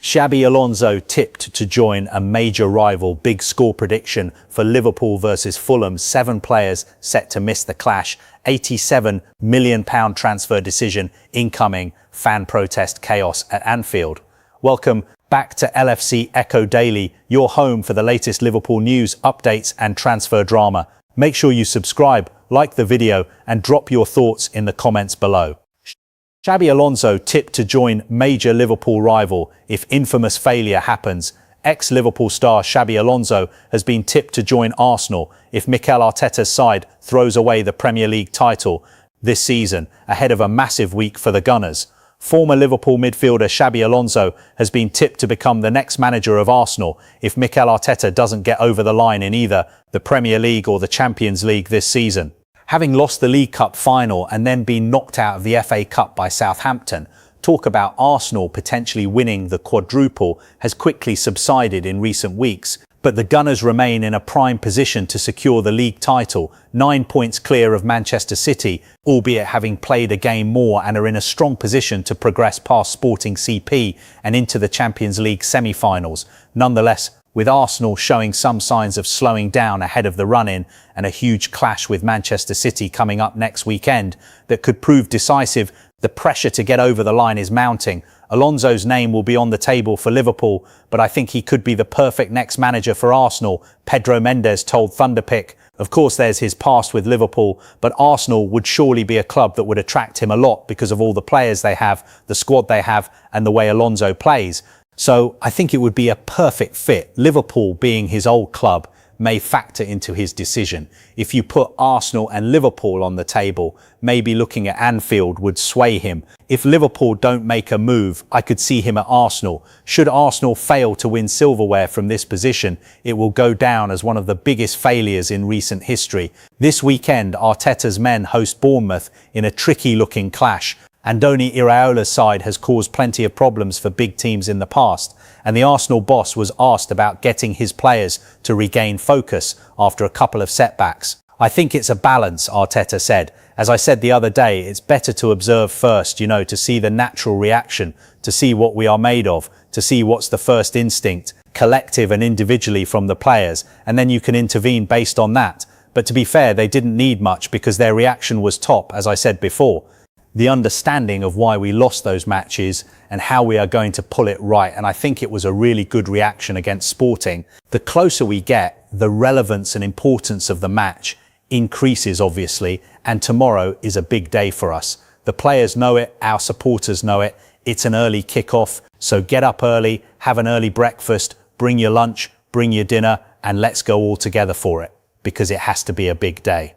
Xabi Alonso tipped to join a major rival. Big score prediction for Liverpool versus Fulham. 7 players set to miss the clash. £87 million transfer decision incoming. Fan protest chaos at Anfield. Welcome back to LFC Echo Daily, your home for the latest Liverpool news, updates and transfer drama. Make sure you subscribe, like the video and drop your thoughts in the comments below. Xabi Alonso tipped to join major Liverpool rival if infamous failure happens. Ex-Liverpool star Xabi Alonso has been tipped to join Arsenal if Mikel Arteta's side throws away the Premier League title this season, ahead of a massive week for the Gunners. Former Liverpool midfielder Xabi Alonso has been tipped to become the next manager of Arsenal if Mikel Arteta doesn't get over the line in either the Premier League or the Champions League this season. Having lost the League Cup final and then been knocked out of the FA Cup by Southampton, talk about Arsenal potentially winning the quadruple has quickly subsided in recent weeks. But the Gunners remain in a prime position to secure the league title, 9 points clear of Manchester City, albeit having played a game more, and are in a strong position to progress past Sporting CP and into the Champions League semi-finals. Nonetheless, with Arsenal showing some signs of slowing down ahead of the run-in and a huge clash with Manchester City coming up next weekend that could prove decisive, the pressure to get over the line is mounting. Alonso's name will be on the table for Liverpool, but I think he could be the perfect next manager for Arsenal, Pedro Mendes told Thunderpick. Of course, there's his past with Liverpool, but Arsenal would surely be a club that would attract him a lot because of all the players they have, the squad they have, and the way Alonso plays. So I think it would be a perfect fit. Liverpool, being his old club, may factor into his decision. If you put Arsenal and Liverpool on the table, maybe looking at Anfield would sway him. If Liverpool don't make a move, I could see him at Arsenal. Should Arsenal fail to win silverware from this position, it will go down as one of the biggest failures in recent history. This weekend, Arteta's men host Bournemouth in a tricky-looking clash. Andoni Iraola's side has caused plenty of problems for big teams in the past, and the Arsenal boss was asked about getting his players to regain focus after a couple of setbacks. I think it's a balance, Arteta said. As I said the other day, it's better to observe first, to see the natural reaction, to see what we are made of, to see what's the first instinct, collective and individually from the players, and then you can intervene based on that. But to be fair, they didn't need much because their reaction was top, as I said before. The understanding of why we lost those matches and how we are going to pull it right. And I think it was a really good reaction against Sporting. The closer we get, the relevance and importance of the match increases, obviously, and tomorrow is a big day for us. The players know it, our supporters know it. It's an early kickoff, so get up early, have an early breakfast, bring your lunch, bring your dinner, and let's go all together for it, because it has to be a big day.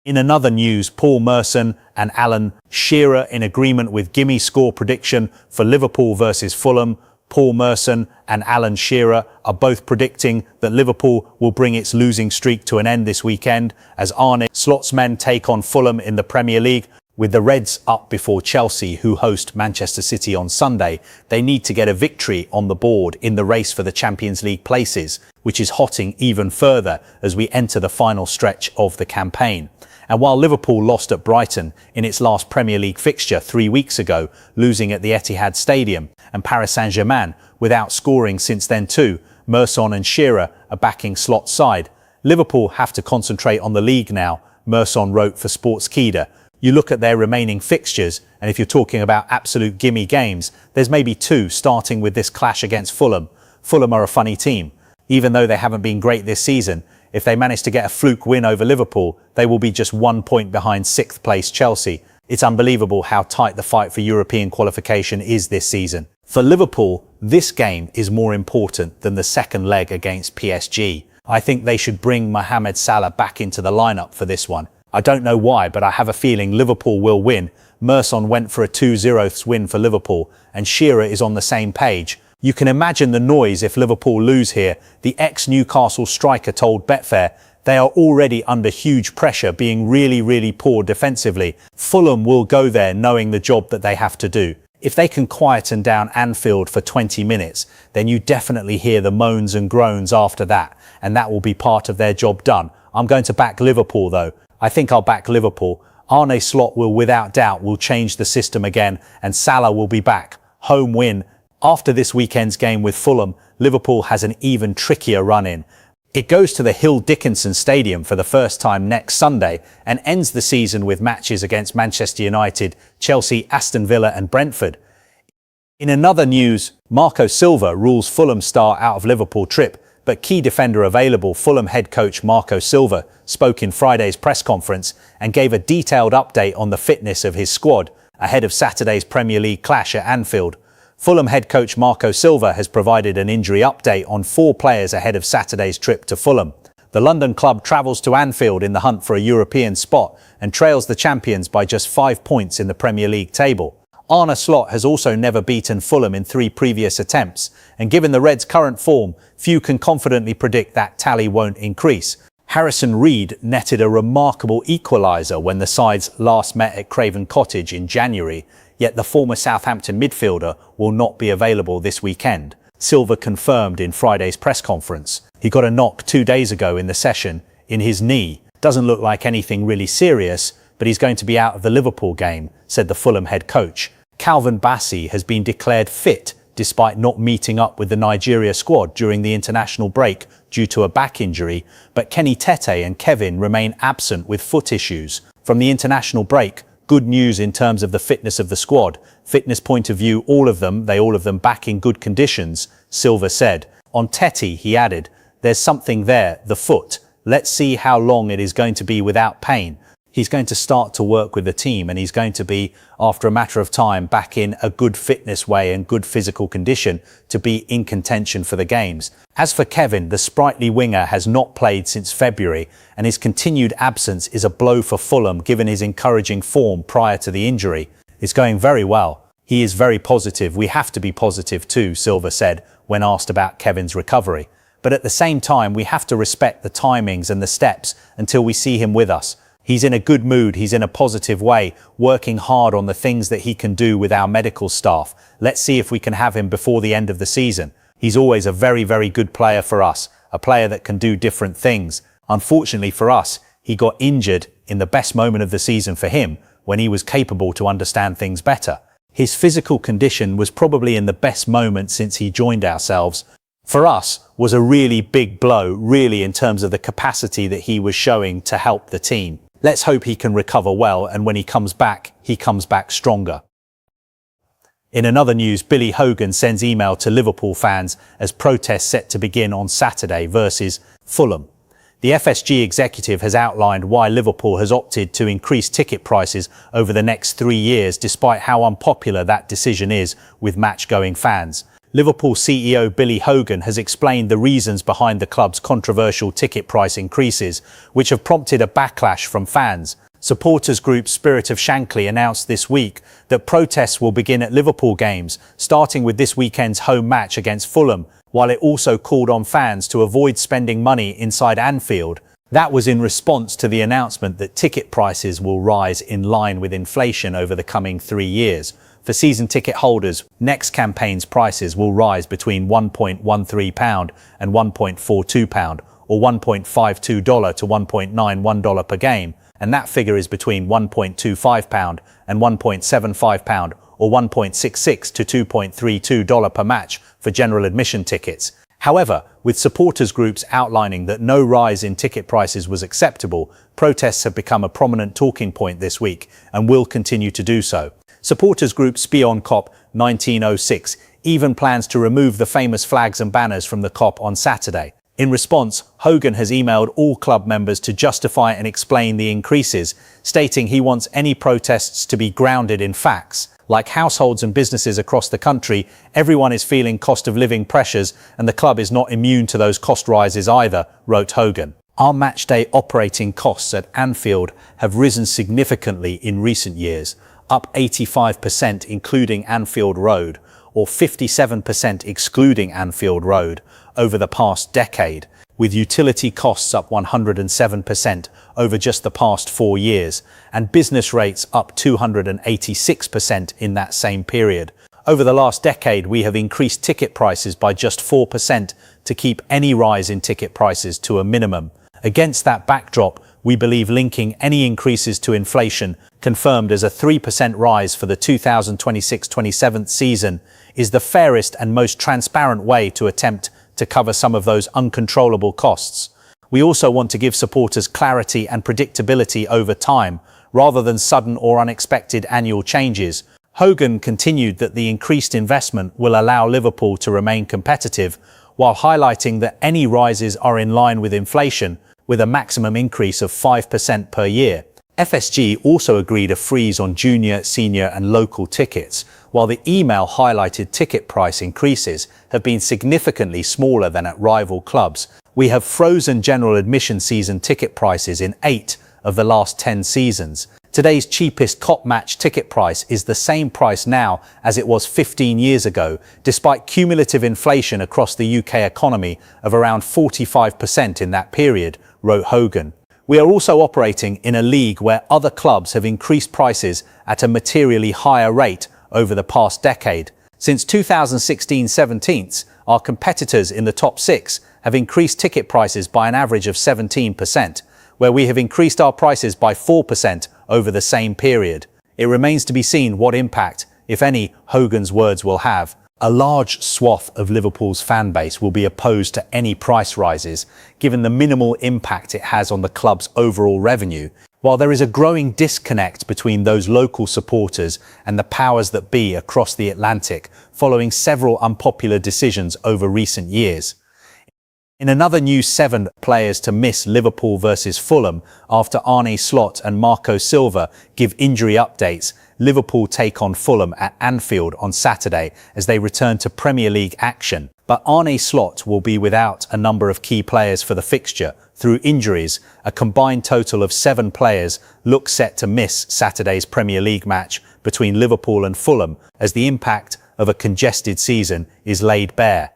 In another news, Paul Merson and Alan Shearer in agreement with gimme score prediction for Liverpool versus Fulham. Paul Merson and Alan Shearer are both predicting that Liverpool will bring its losing streak to an end this weekend as Arne Slot's men take on Fulham in the Premier League. With the Reds up before Chelsea, who host Manchester City on Sunday, they need to get a victory on the board in the race for the Champions League places, which is hotting even further as we enter the final stretch of the campaign. And while Liverpool lost at Brighton in its last Premier League fixture 3 weeks ago, losing at the Etihad Stadium, and Paris Saint-Germain without scoring since then too, Merson and Shearer are backing Slot's side. Liverpool have to concentrate on the league now, Merson wrote for Sportskeda. You look at their remaining fixtures, and if you're talking about absolute gimme games, there's maybe 2, starting with this clash against Fulham. Fulham are a funny team. Even though they haven't been great this season, if they manage to get a fluke win over Liverpool, they will be just 1 point behind 6th place Chelsea. It's unbelievable how tight the fight for European qualification is this season. For Liverpool, this game is more important than the second leg against PSG. I think they should bring Mohamed Salah back into the lineup for this one. I don't know why, but I have a feeling Liverpool will win. Merson went for a 2-0 win for Liverpool, and Shearer is on the same page. You can imagine the noise if Liverpool lose here. The ex-Newcastle striker told Betfair they are already under huge pressure, being really poor defensively. Fulham will go there knowing the job that they have to do. If they can quieten down Anfield for 20 minutes, then you definitely hear the moans and groans after that, and that will be part of their job done. I'm going to back Liverpool though. I think I'll back Liverpool. Arne Slot will without doubt change the system again, and Salah will be back. Home win After this weekend's game with Fulham, Liverpool has an even trickier run-in. It goes to the Hill Dickinson Stadium for the first time next Sunday and ends the season with matches against Manchester United, Chelsea, Aston Villa and Brentford. In another news, Marco Silva rules Fulham star out of Liverpool trip, but key defender available. Fulham head coach Marco Silva spoke in Friday's press conference and gave a detailed update on the fitness of his squad ahead of Saturday's Premier League clash at Anfield. Fulham head coach Marco Silva has provided an injury update on 4 players ahead of Saturday's trip to Fulham. The London club travels to Anfield in the hunt for a European spot and trails the champions by just 5 points in the Premier League table. Arne Slot has also never beaten Fulham in 3 previous attempts, and given the Reds' current form, few can confidently predict that tally won't increase. Harrison Reed netted a remarkable equaliser when the sides last met at Craven Cottage in January, yet the former Southampton midfielder will not be available this weekend. Silva confirmed in Friday's press conference. He got a knock 2 days ago in the session in his knee. Doesn't look like anything really serious, but he's going to be out of the Liverpool game, said the Fulham head coach. Calvin Bassey has been declared fit despite not meeting up with the Nigeria squad during the international break due to a back injury, but Kenny Tete and Kevin remain absent with foot issues. From the international break, good news in terms of the fitness of the squad. Fitness point of view, all of them back in good conditions, Silva said. On Tete, he added, there's something there, the foot. Let's see how long it is going to be without pain. He's going to start to work with the team and he's going to be, after a matter of time, back in a good fitness way and good physical condition to be in contention for the games. As for Kevin, the sprightly winger has not played since February and his continued absence is a blow for Fulham given his encouraging form prior to the injury. It's going very well. He is very positive. We have to be positive too, Silva said when asked about Kevin's recovery. But at the same time, we have to respect the timings and the steps until we see him with us. He's in a good mood, he's in a positive way, working hard on the things that he can do with our medical staff. Let's see if we can have him before the end of the season. He's always a very, very good player for us, a player that can do different things. Unfortunately for us, he got injured in the best moment of the season for him, when he was capable to understand things better. His physical condition was probably in the best moment since he joined ourselves. For us, was a really big blow, really, in terms of the capacity that he was showing to help the team. Let's hope he can recover well, and when he comes back stronger. In another news, Billy Hogan sends email to Liverpool fans as protests set to begin on Saturday versus Fulham. The FSG executive has outlined why Liverpool has opted to increase ticket prices over the next 3 years, despite how unpopular that decision is with match-going fans. Liverpool CEO Billy Hogan has explained the reasons behind the club's controversial ticket price increases, which have prompted a backlash from fans. Supporters group Spirit of Shankly announced this week that protests will begin at Liverpool games, starting with this weekend's home match against Fulham, while it also called on fans to avoid spending money inside Anfield. That was in response to the announcement that ticket prices will rise in line with inflation over the coming 3 years. For season ticket holders, next campaign's prices will rise between £1.13 and £1.42, or $1.52 to $1.91 per game, and that figure is between £1.25 and £1.75, or $1.66 to $2.32 per match for general admission tickets. However, with supporters groups outlining that no rise in ticket prices was acceptable, protests have become a prominent talking point this week and will continue to do so. Supporters group Spion Cop 1906 even plans to remove the famous flags and banners from the Cop on Saturday. In response, Hogan has emailed all club members to justify and explain the increases, stating he wants any protests to be grounded in facts. Like households and businesses across the country, everyone is feeling cost of living pressures and the club is not immune to those cost rises either, wrote Hogan. Our matchday operating costs at Anfield have risen significantly in recent years, up 85% including Anfield Road, or 57% excluding Anfield Road, over the past decade, with utility costs up 107% over just the past 4 years, and business rates up 286% in that same period. Over the last decade, we have increased ticket prices by just 4% to keep any rise in ticket prices to a minimum. Against that backdrop, we believe linking any increases to inflation, confirmed as a 3% rise for the 2026-27 season, is the fairest and most transparent way to attempt to cover some of those uncontrollable costs. We also want to give supporters clarity and predictability over time, rather than sudden or unexpected annual changes. Hogan continued that the increased investment will allow Liverpool to remain competitive, while highlighting that any rises are in line with inflation, with a maximum increase of 5% per year. FSG also agreed a freeze on junior, senior and local tickets, while the email highlighted ticket price increases have been significantly smaller than at rival clubs. We have frozen general admission season ticket prices in 8 of the last 10 seasons. Today's cheapest Kop match ticket price is the same price now as it was 15 years ago, despite cumulative inflation across the UK economy of around 45% in that period, wrote Hogan. We are also operating in a league where other clubs have increased prices at a materially higher rate over the past decade. Since 2016-17, our competitors in the top 6 have increased ticket prices by an average of 17%, where we have increased our prices by 4% over the same period. It remains to be seen what impact, if any, Hogan's words will have. A large swath of Liverpool's fan base will be opposed to any price rises, given the minimal impact it has on the club's overall revenue, while there is a growing disconnect between those local supporters and the powers that be across the Atlantic, following several unpopular decisions over recent years. In another news, 7 players to miss Liverpool versus Fulham after Arne Slot and Marco Silva give injury updates. Liverpool take on Fulham at Anfield on Saturday as they return to Premier League action. But Arne Slot will be without a number of key players for the fixture. Through injuries, a combined total of 7 players look set to miss Saturday's Premier League match between Liverpool and Fulham as the impact of a congested season is laid bare.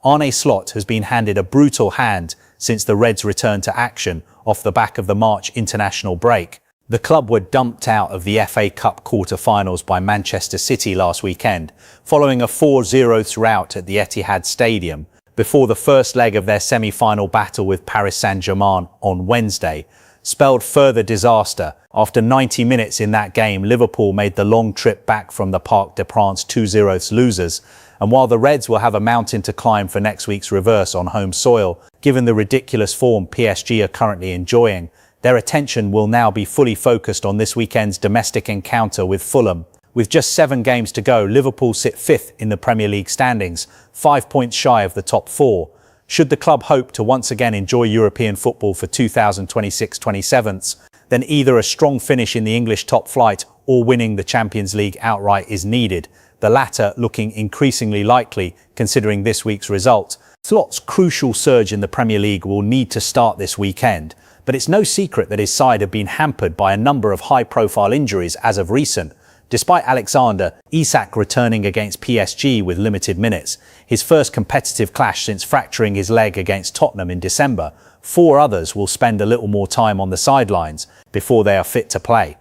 Arne Slot has been handed a brutal hand since the Reds returned to action off the back of the March international break. The club were dumped out of the FA Cup quarter-finals by Manchester City last weekend, following a 4-0 rout at the Etihad Stadium, before the first leg of their semi-final battle with Paris Saint-Germain on Wednesday spelled further disaster. After 90 minutes in that game, Liverpool made the long trip back from the Parc des Princes 2-0 losers, and while the Reds will have a mountain to climb for next week's reverse on home soil, given the ridiculous form PSG are currently enjoying, their attention will now be fully focused on this weekend's domestic encounter with Fulham. With just 7 games to go, Liverpool sit 5th in the Premier League standings, 5 points shy of the top 4. Should the club hope to once again enjoy European football for 2026-27, then either a strong finish in the English top flight or winning the Champions League outright is needed, the latter looking increasingly likely considering this week's result. Slot's crucial surge in the Premier League will need to start this weekend, but it's no secret that his side have been hampered by a number of high-profile injuries as of recent. Despite Alexander Isak returning against PSG with limited minutes, his first competitive clash since fracturing his leg against Tottenham in December, 4 others will spend a little more time on the sidelines before they are fit to play.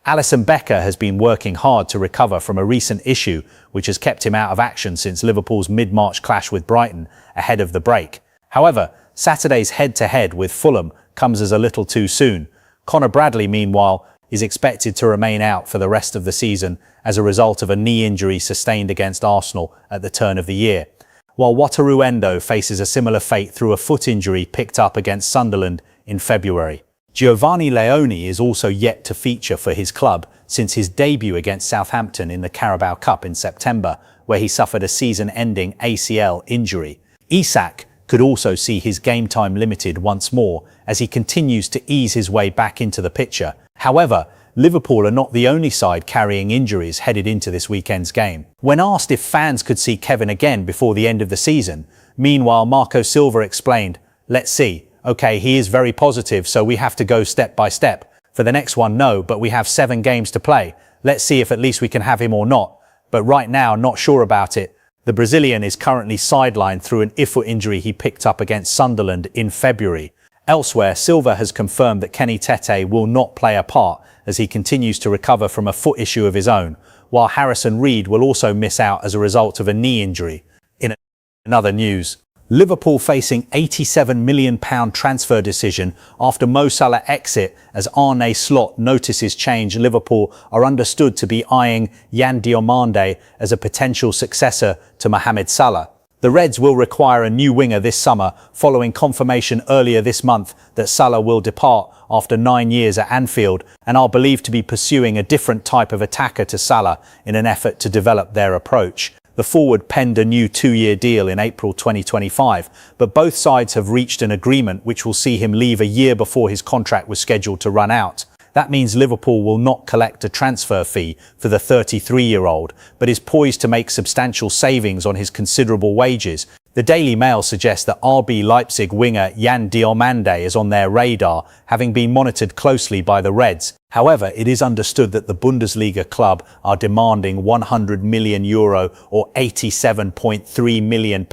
Alisson Becker has been working hard to recover from a recent issue which has kept him out of action since Liverpool's mid-March clash with Brighton ahead of the break. However, Saturday's head-to-head with Fulham comes as a little too soon. Conor Bradley, meanwhile, is expected to remain out for the rest of the season as a result of a knee injury sustained against Arsenal at the turn of the year, while Wataru Endo faces a similar fate through a foot injury picked up against Sunderland in February. Giovanni Leone is also yet to feature for his club since his debut against Southampton in the Carabao Cup in September, where he suffered a season-ending ACL injury. Isak could also see his game time limited once more as he continues to ease his way back into the picture. However, Liverpool are not the only side carrying injuries headed into this weekend's game. When asked if fans could see Kevin again before the end of the season, meanwhile Marco Silva explained, "Let's see. Okay, he is very positive, so we have to go step by step. For the next one, no, but we have 7 games to play. Let's see if at least we can have him or not. But right now, not sure about it." The Brazilian is currently sidelined through an foot injury he picked up against Sunderland in February. Elsewhere, Silva has confirmed that Kenny Tete will not play a part as he continues to recover from a foot issue of his own, while Harrison Reed will also miss out as a result of a knee injury. In another news, Liverpool facing £87 million transfer decision after Mo Salah exit as Arne Slot notices change. Liverpool are understood to be eyeing Yan Diomande as a potential successor to Mohamed Salah. The Reds will require a new winger this summer, following confirmation earlier this month that Salah will depart after 9 years at Anfield and are believed to be pursuing a different type of attacker to Salah in an effort to develop their approach. The forward penned a new 2-year deal in April 2025, but both sides have reached an agreement which will see him leave a year before his contract was scheduled to run out. That means Liverpool will not collect a transfer fee for the 33-year-old, but is poised to make substantial savings on his considerable wages. The Daily Mail suggests that RB Leipzig winger Yan Diomande is on their radar, having been monitored closely by the Reds. However, it is understood that the Bundesliga club are demanding €100 million or £87.3 million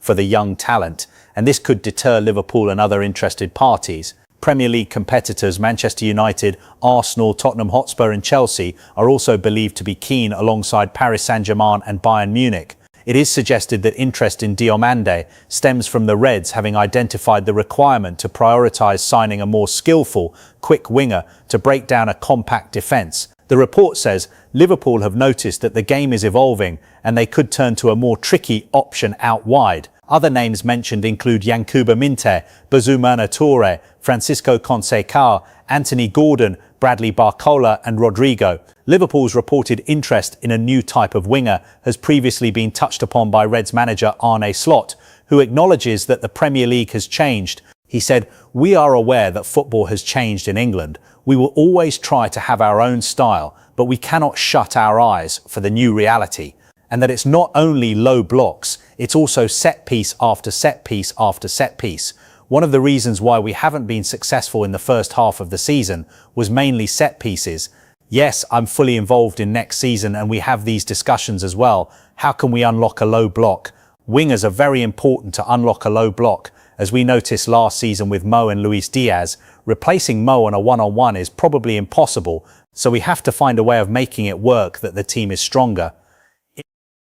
for the young talent, and this could deter Liverpool and other interested parties. Premier League competitors Manchester United, Arsenal, Tottenham Hotspur and Chelsea are also believed to be keen alongside Paris Saint-Germain and Bayern Munich. It is suggested that interest in Diomande stems from the Reds having identified the requirement to prioritise signing a more skillful, quick winger to break down a compact defence. The report says Liverpool have noticed that the game is evolving and they could turn to a more tricky option out wide. Other names mentioned include Yankuba Minte, Bazumana Toure, Francisco Conceição, Anthony Gordon, Bradley Barcola and Rodrigo. Liverpool's reported interest in a new type of winger has previously been touched upon by Reds manager Arne Slot, who acknowledges that the Premier League has changed. He said, "We are aware that football has changed in England. We will always try to have our own style, but we cannot shut our eyes for the new reality. And that it's not only low blocks, it's also set piece after set piece after set piece. One of the reasons why we haven't been successful in the first half of the season was mainly set pieces. Yes, I'm fully involved in next season and we have these discussions as well. How can we unlock a low block? Wingers are very important to unlock a low block. As we noticed last season with Mo and Luis Diaz, replacing Mo on a one-on-one is probably impossible, so we have to find a way of making it work that the team is stronger."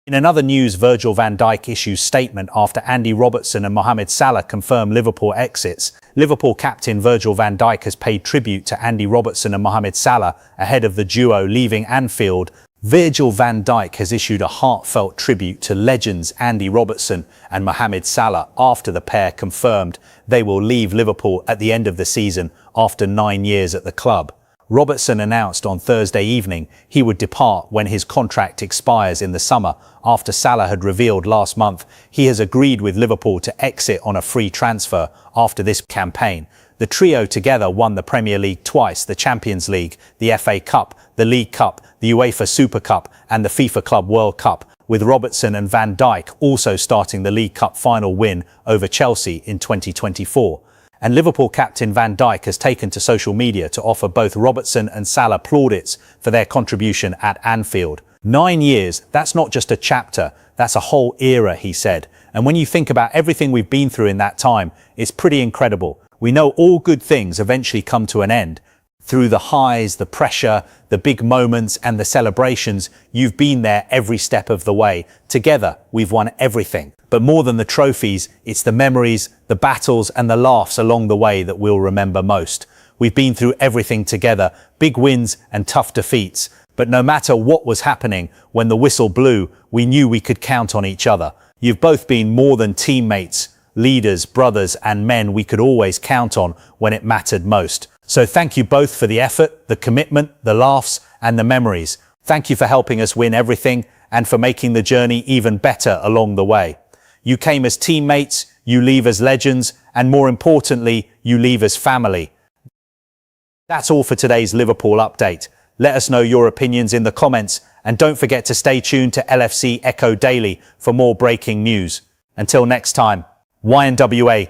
In another news, Virgil van Dijk issues statement after Andy Robertson and Mohamed Salah confirm Liverpool exits. Liverpool captain Virgil van Dijk has paid tribute to Andy Robertson and Mohamed Salah ahead of the duo leaving Anfield. Virgil van Dijk has issued a heartfelt tribute to legends Andy Robertson and Mohamed Salah after the pair confirmed they will leave Liverpool at the end of the season after 9 years at the club. Robertson announced on Thursday evening he would depart when his contract expires in the summer. After Salah had revealed last month he has agreed with Liverpool to exit on a free transfer after this campaign. The trio together won the Premier League twice, the Champions League, the FA Cup, the League Cup, the UEFA Super Cup and the FIFA Club World Cup, with Robertson and Van Dijk also starting the League Cup final win over Chelsea in 2024. And Liverpool captain Van Dijk has taken to social media to offer both Robertson and Salah plaudits for their contribution at Anfield. 9 years, that's not just a chapter, that's a whole era, he said. And when you think about everything we've been through in that time, it's pretty incredible. We know all good things eventually come to an end. Through the highs, the pressure, the big moments and the celebrations, you've been there every step of the way. Together, we've won everything. But more than the trophies, it's the memories, the battles and the laughs along the way that we'll remember most. We've been through everything together, big wins and tough defeats. But no matter what was happening, when the whistle blew, we knew we could count on each other. You've both been more than teammates, leaders, brothers and men we could always count on when it mattered most. So thank you both for the effort, the commitment, the laughs and the memories. Thank you for helping us win everything and for making the journey even better along the way. You came as teammates, you leave as legends, and more importantly, you leave as family. That's all for today's Liverpool update. Let us know your opinions in the comments and don't forget to stay tuned to LFC Echo Daily for more breaking news. Until next time, YNWA.